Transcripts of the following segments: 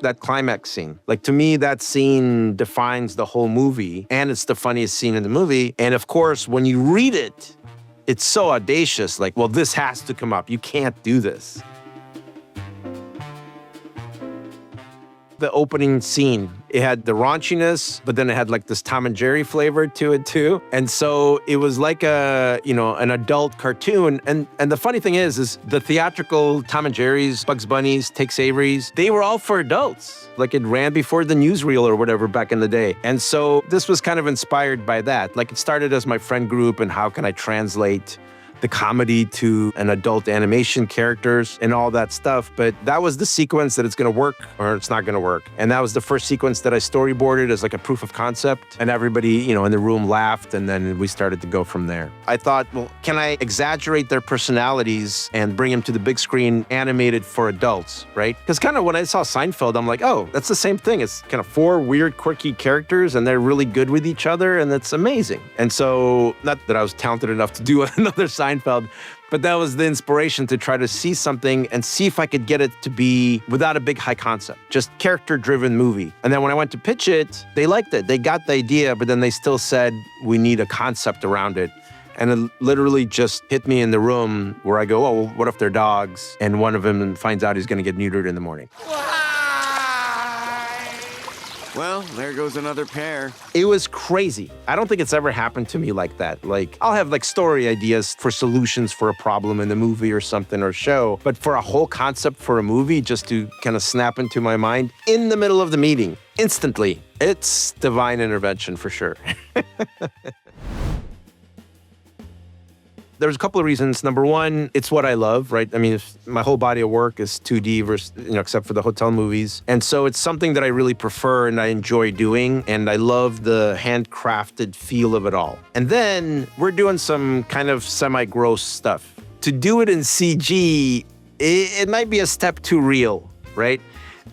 That climax scene. Like, to me, that scene defines the whole movie, and it's the funniest scene in the movie. And of course, when you read it, it's so audacious. Like, well, this has to come up. You can't do this. The opening scene, it had the raunchiness, but then it had like this Tom and Jerry flavor to it too. And so it was like an adult cartoon. And the funny thing is the theatrical Tom and Jerry's, Bugs Bunny's, Tex Avery's, they were all for adults. Like, it ran before the newsreel or whatever back in the day. And so this was kind of inspired by that. Like, it started as my friend group and how can I translate the comedy to an adult animation characters and all that stuff. But that was the sequence that it's gonna work or it's not gonna work. And that was the first sequence that I storyboarded as like a proof of concept. And everybody, in the room laughed, and then we started to go from there. I thought, well, can I exaggerate their personalities and bring them to the big screen animated for adults, right? Because kind of when I saw Seinfeld, I'm like, oh, that's the same thing. It's kind of 4 weird, quirky characters, and they're really good with each other, and it's amazing. And so, not that I was talented enough to do another Seinfeld, but that was the inspiration to try to see something and see if I could get it to be without a big high concept, just character-driven movie. And then when I went to pitch it, they liked it. They got the idea, but then they still said, we need a concept around it. And it literally just hit me in the room where I go, oh, well, what if they're dogs? And one of them finds out he's gonna get neutered in the morning. Well, there goes another pair. It was crazy. I don't think it's ever happened to me like that. Like, I'll have like story ideas for solutions for a problem in the movie or something or show, but for a whole concept for a movie just to kind of snap into my mind in the middle of the meeting, instantly, it's divine intervention for sure. There's a couple of reasons. Number one, it's what I love, right? I mean, my whole body of work is 2D versus, except for the hotel movies. And so it's something that I really prefer and I enjoy doing. And I love the handcrafted feel of it all. And then we're doing some kind of semi-gross stuff. To do it in CG, it might be a step too real, right?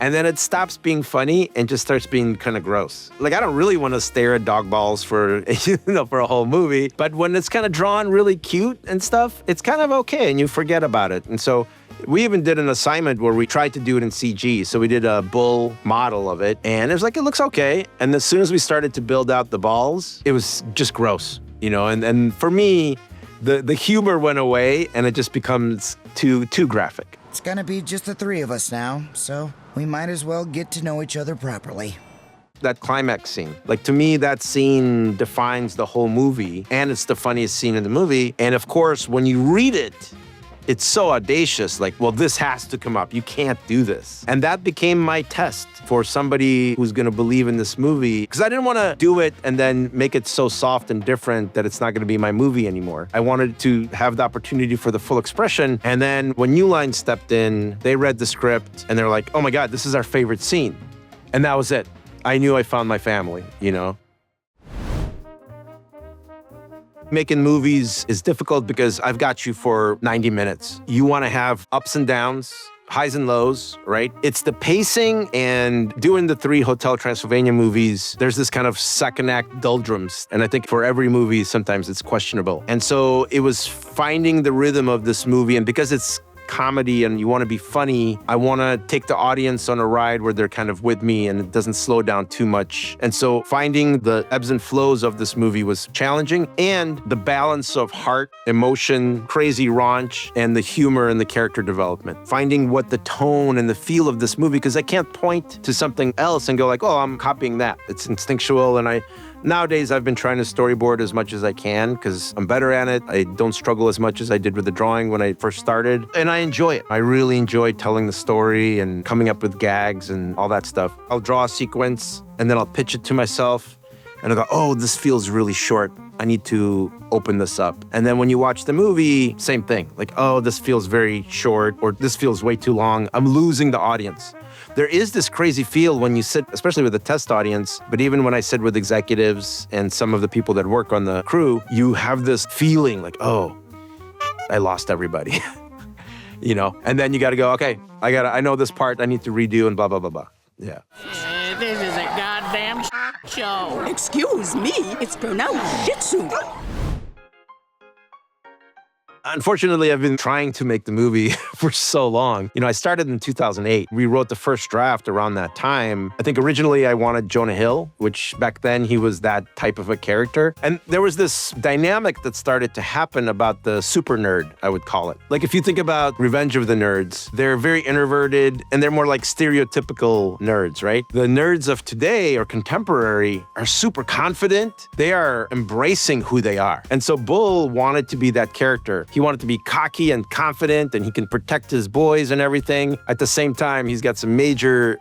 And then it stops being funny and just starts being kind of gross. Like, I don't really want to stare at dog balls for, for a whole movie. But when it's kind of drawn really cute and stuff, it's kind of okay and you forget about it. And so we even did an assignment where we tried to do it in CG. So we did a bull model of it and it was like, it looks okay. And as soon as we started to build out the balls, it was just gross, and for me, the humor went away and it just becomes too graphic. It's gonna be just the 3 of us now, so we might as well get to know each other properly. That climax scene. Like, to me, that scene defines the whole movie, and it's the funniest scene in the movie. And of course, when you read it, it's so audacious. Like, well, this has to come up. You can't do this. And that became my test for somebody who's gonna believe in this movie. Because I didn't want to do it and then make it so soft and different that it's not gonna be my movie anymore. I wanted to have the opportunity for the full expression. And then when New Line stepped in, they read the script and they're like, oh my God, this is our favorite scene. And that was it. I knew I found my family, Making movies is difficult because I've got you for 90 minutes. You want to have ups and downs, highs and lows, right? It's the pacing, and doing the 3 Hotel Transylvania movies, there's this kind of second act doldrums. And I think for every movie, sometimes it's questionable. And so it was finding the rhythm of this movie, and because it's comedy and you want to be funny, I want to take the audience on a ride where they're kind of with me and it doesn't slow down too much. And so finding the ebbs and flows of this movie was challenging, and the balance of heart, emotion, crazy raunch, and the humor and the character development. Finding what the tone and the feel of this movie, because I can't point to something else and go like, oh, I'm copying that. It's instinctual, and nowadays, I've been trying to storyboard as much as I can because I'm better at it. I don't struggle as much as I did with the drawing when I first started. And I enjoy it. I really enjoy telling the story and coming up with gags and all that stuff. I'll draw a sequence and then I'll pitch it to myself and I'll go, oh, this feels really short. I need to open this up. And then when you watch the movie, same thing. Like, oh, this feels very short, or this feels way too long. I'm losing the audience. There is this crazy feel when you sit, especially with a test audience, but even when I sit with executives and some of the people that work on the crew, you have this feeling like, oh, I lost everybody, And then you got to go, okay, I know this part, I need to redo and blah, blah, blah, blah. Yeah. This is a goddamn show. Excuse me, it's pronounced Shih Tzu. Unfortunately, I've been trying to make the movie for so long. I started in 2008. We wrote the first draft around that time. I think originally I wanted Jonah Hill, which back then he was that type of a character. And there was this dynamic that started to happen about the super nerd, I would call it. Like if you think about Revenge of the Nerds, they're very introverted and they're more like stereotypical nerds, right? The nerds of today or contemporary are super confident. They are embracing who they are. And so Bull wanted to be that character. He wanted to be cocky and confident, and he can protect his boys and everything. At the same time, he's got some major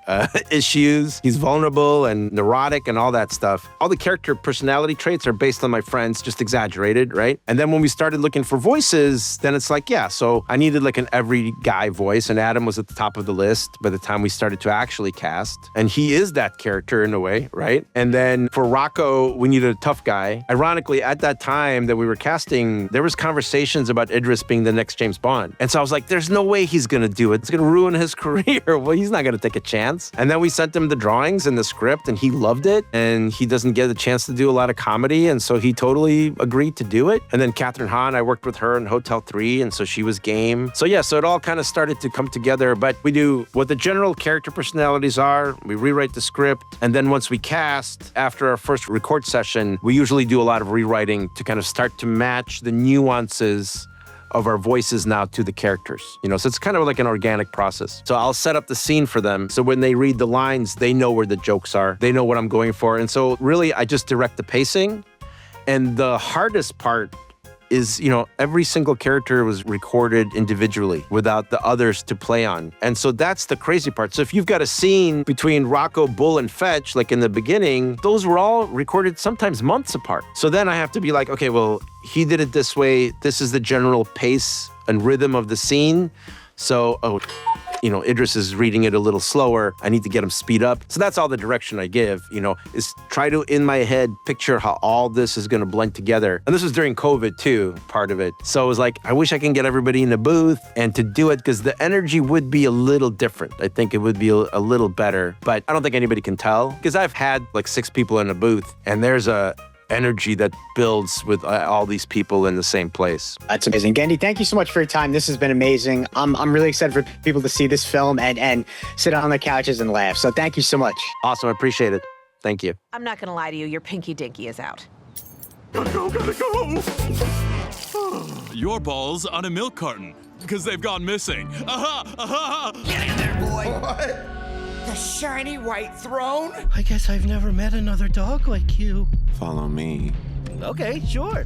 issues. He's vulnerable and neurotic and all that stuff. All the character personality traits are based on my friends, just exaggerated, right? And then when we started looking for voices, then it's like, yeah, so I needed like an every guy voice, and Adam was at the top of the list by the time we started to actually cast. And he is that character in a way, right? And then for Rocco, we needed a tough guy. Ironically, at that time that we were casting, there was conversations about Idris being the next James Bond. And so I was like, there's no way he's gonna do it. It's gonna ruin his career. Well, he's not gonna take a chance. And then we sent him the drawings and the script, and he loved it. And he doesn't get a chance to do a lot of comedy, and so he totally agreed to do it. And then Kathryn Hahn, I worked with her in Hotel 3, and so she was game. So yeah, so it all kind of started to come together. But we do what the general character personalities are, we rewrite the script, and then once we cast, after our first record session, we usually do a lot of rewriting to kind of start to match the nuances of our voices now to the characters, so it's kind of like an organic process. So I'll set up the scene for them. So when they read the lines, they know where the jokes are. They know what I'm going for. And so really, I just direct the pacing. And the hardest part is, every single character was recorded individually without the others to play on. And so that's the crazy part. So if you've got a scene between Rocco, Bull, and Fetch, like in the beginning, those were all recorded sometimes months apart. So then I have to be like, okay, well, he did it this way. This is the general pace and rhythm of the scene. So, Idris is reading it a little slower. I need to get him speed up. So that's all the direction I give, is try to, in my head, picture how all this is going to blend together. And this was during COVID too, part of it. So it was like, I wish I can get everybody in the booth and to do it because the energy would be a little different. I think it would be a little better, but I don't think anybody can tell because I've had like 6 people in a booth and there's a energy that builds with all these people in the same place. That's amazing. Gandhi, thank you so much for your time. This has been amazing. I'm really excited for people to see this film and sit on their couches and laugh. So thank you so much. Awesome. I appreciate it. Thank you. I'm not gonna lie to you, your pinky dinky is out. Gotta go, gotta go! Your ball's on a milk carton, because they've gone missing. Aha! Aha! Get in there, boy! What? The shiny white throne? I guess I've never met another dog like you. Follow me. Okay, sure.